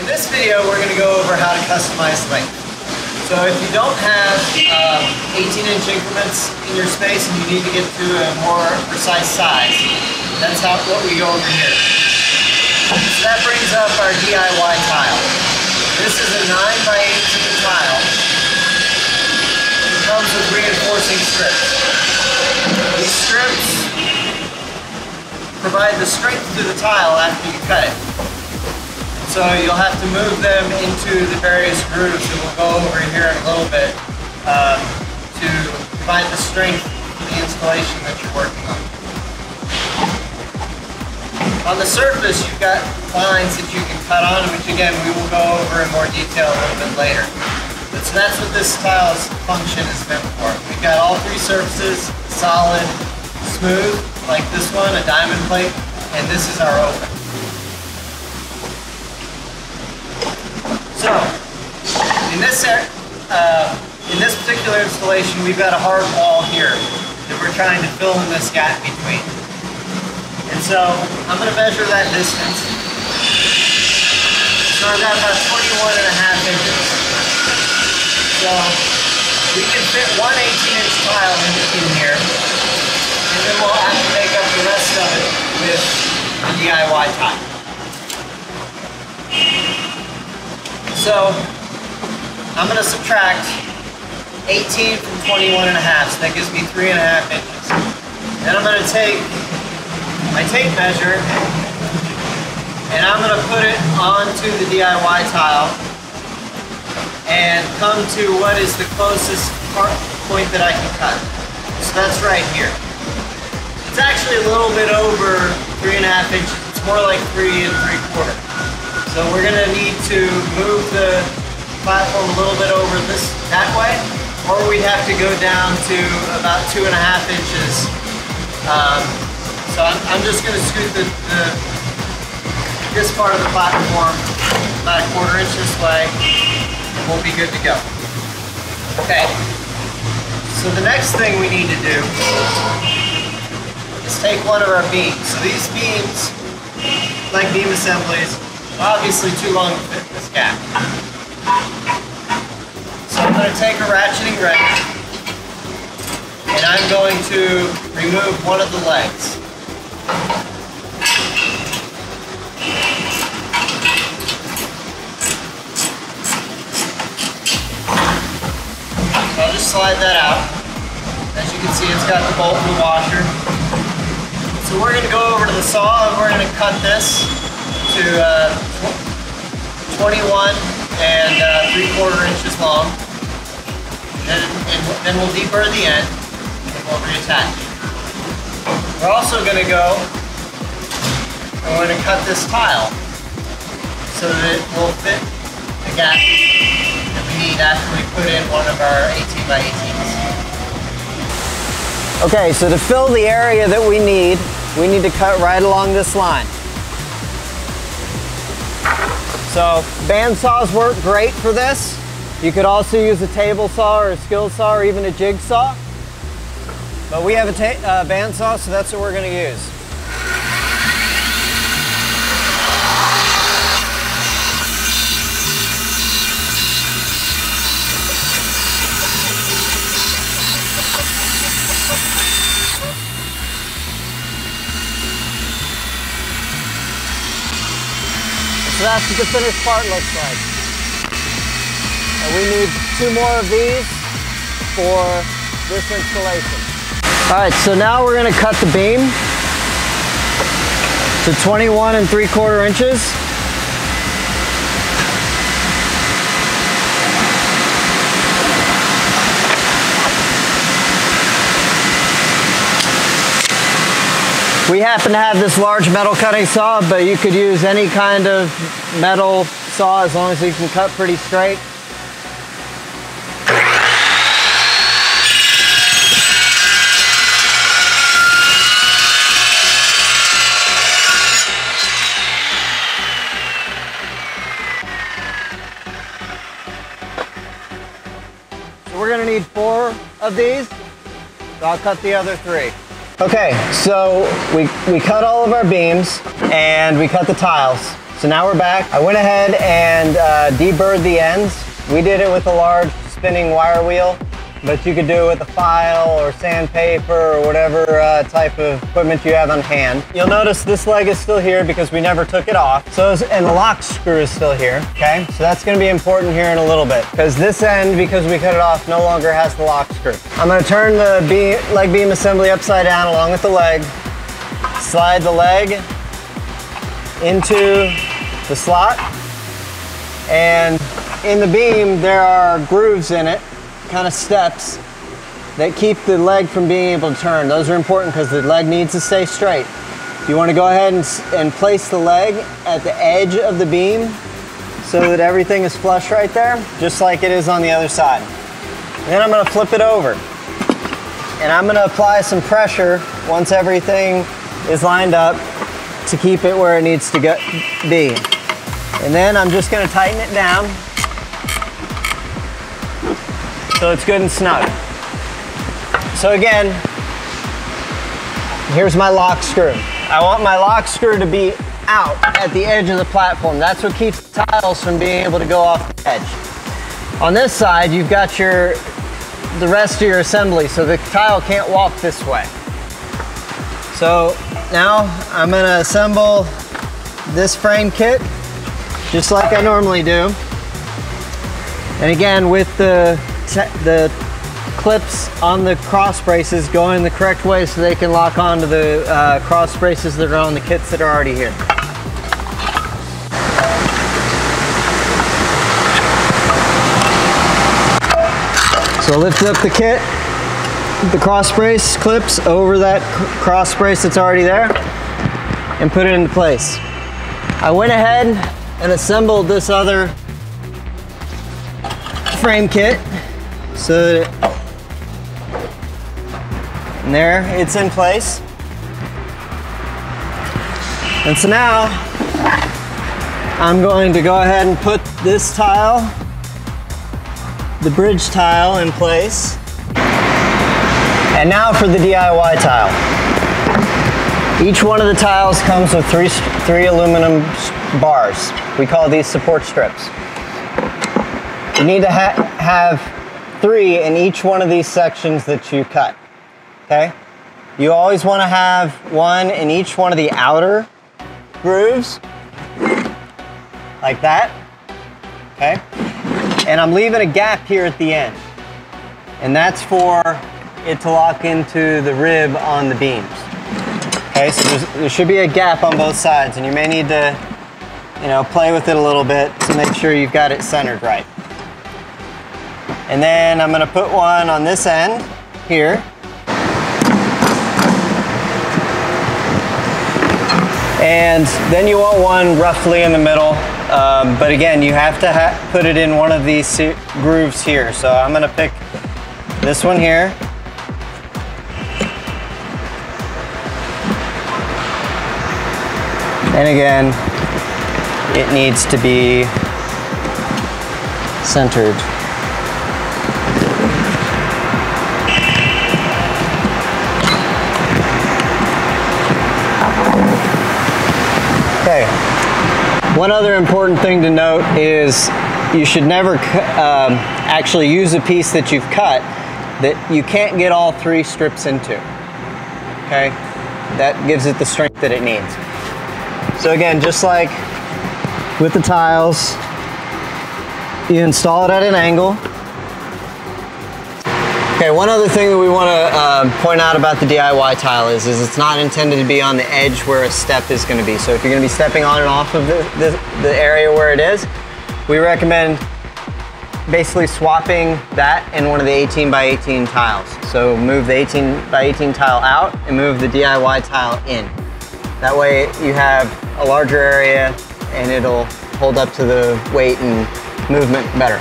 In this video, we're going to go over how to customize length. So if you don't have 18-inch increments in your space and you need to get to a more precise size, that's what we go over here. So that brings up our DIY tile. This is a 9x18 tile. It comes with reinforcing strips. These strips provide the strength to the tile after you cut it. So you'll have to move them into the various grooves that we'll go over here in a little bit to provide the strength for the installation that you're working on. On the surface, you've got lines that you can cut on, which again we will go over in more detail a little bit later. So that's what this tile's function is meant for. We've got all three surfaces, solid, smooth, like this one, a diamond plate, and this is our open. So, in this particular installation, we've got a hard wall here that we're trying to fill in this gap between. And so, I'm going to measure that distance. So I've got about 21.5 inches. So, we can fit one 18-inch tile in here, and then we'll have to make up the rest of it with the DIY tile. So, I'm going to subtract 18 from 21.5, so that gives me 3.5 inches. Then I'm going to take my tape measure, and I'm going to put it onto the DIY tile, and come to what is the closest point that I can cut. So that's right here. It's actually a little bit over 3.5 inches. It's more like 3 3/4. So we're going to need to move the platform a little bit over that way, or we'd have to go down to about 2.5 inches. So I'm just going to scoot this part of the platform about 1/4 inch this way, and we'll be good to go. Okay, so the next thing we need to do is take one of our beams. So these beams, like beam assemblies, obviously too long to fit in this gap. So I'm going to take a ratcheting wrench and I'm going to remove one of the legs. So I'll just slide that out. As you can see, it's got the bolt and the washer. So we're going to go over to the saw and we're going to cut this to 21 and 3/4 inches long. And then we'll deburr the end and we'll reattach. We're also going to go and we're going to cut this tile so that it will fit the gap that we need after we put in one of our 18x18s. Okay, so to fill the area that we need to cut right along this line. So band saws work great for this. You could also use a table saw or a skill saw or even a jigsaw. But we have a band saw, so that's what we're going to use. So that's what the finished part looks like. And we need 2 more of these for this installation. All right, so now we're going to cut the beam to 21 and 3/4 inches. We happen to have this large metal cutting saw, but you could use any kind of metal saw as long as you can cut pretty straight. So we're going to need 4 of these, so I'll cut the other 3. Okay, so we cut all of our beams and we cut the tiles. So now we're back. I went ahead and deburred the ends. We did it with a large spinning wire wheel, but you could do it with a file or sandpaper or whatever type of equipment you have on hand. You'll notice this leg is still here because we never took it off. And the lock screw is still here, okay? So that's gonna be important here in a little bit because this end, because we cut it off, no longer has the lock screw. I'm gonna turn the leg beam assembly upside down along with the leg, slide the leg into the slot, and in the beam there are grooves in it, kind of steps that keep the leg from being able to turn. Those are important because the leg needs to stay straight. You want to go ahead and place the leg at the edge of the beam so that everything is flush right there, just like it is on the other side. And then I'm going to flip it over. And I'm going to apply some pressure once everything is lined up to keep it where it needs to be. And then I'm just going to tighten it down so it's good and snug. So again, here's my lock screw. I want my lock screw to be out at the edge of the platform. That's what keeps the tiles from being able to go off the edge. On this side, you've got the rest of your assembly, so the tile can't walk this way. So now I'm gonna assemble this frame kit just like I normally do. And again, with the clips on the cross braces going the correct way so they can lock onto the cross braces that are on the kits that are already here. So lift up the kit, the cross brace clips over that cross brace that's already there, and put it into place. I went ahead and assembled this other frame kit so that and there it's in place. And so now I'm going to go ahead and put this tile, the bridge tile, in place. And now for the DIY tile. Each one of the tiles comes with three aluminum bars. We call these support strips. You need to have 3 in each one of these sections that you cut, okay? You always want to have 1 in each one of the outer grooves, like that, okay? And I'm leaving a gap here at the end, and that's for it to lock into the rib on the beams. Okay, so there should be a gap on both sides, and you may need to, play with it a little bit to make sure you've got it centered right. And then I'm going to put one on this end here. And then you want one roughly in the middle, but again, you have to put it in one of these grooves here. So I'm going to pick this one here. And again, it needs to be centered. Okay, one other important thing to note is you should never actually use a piece that you've cut that you can't get all 3 strips into, okay? That gives it the strength that it needs. So again, just like with the tiles, you install it at an angle. Okay, one other thing that we want to point out about the DIY tile is it's not intended to be on the edge where a step is going to be. So if you're going to be stepping on and off of the area where it is, we recommend basically swapping that in one of the 18 by 18 tiles. So move the 18 by 18 tile out and move the DIY tile in. That way you have a larger area and it'll hold up to the weight and movement better.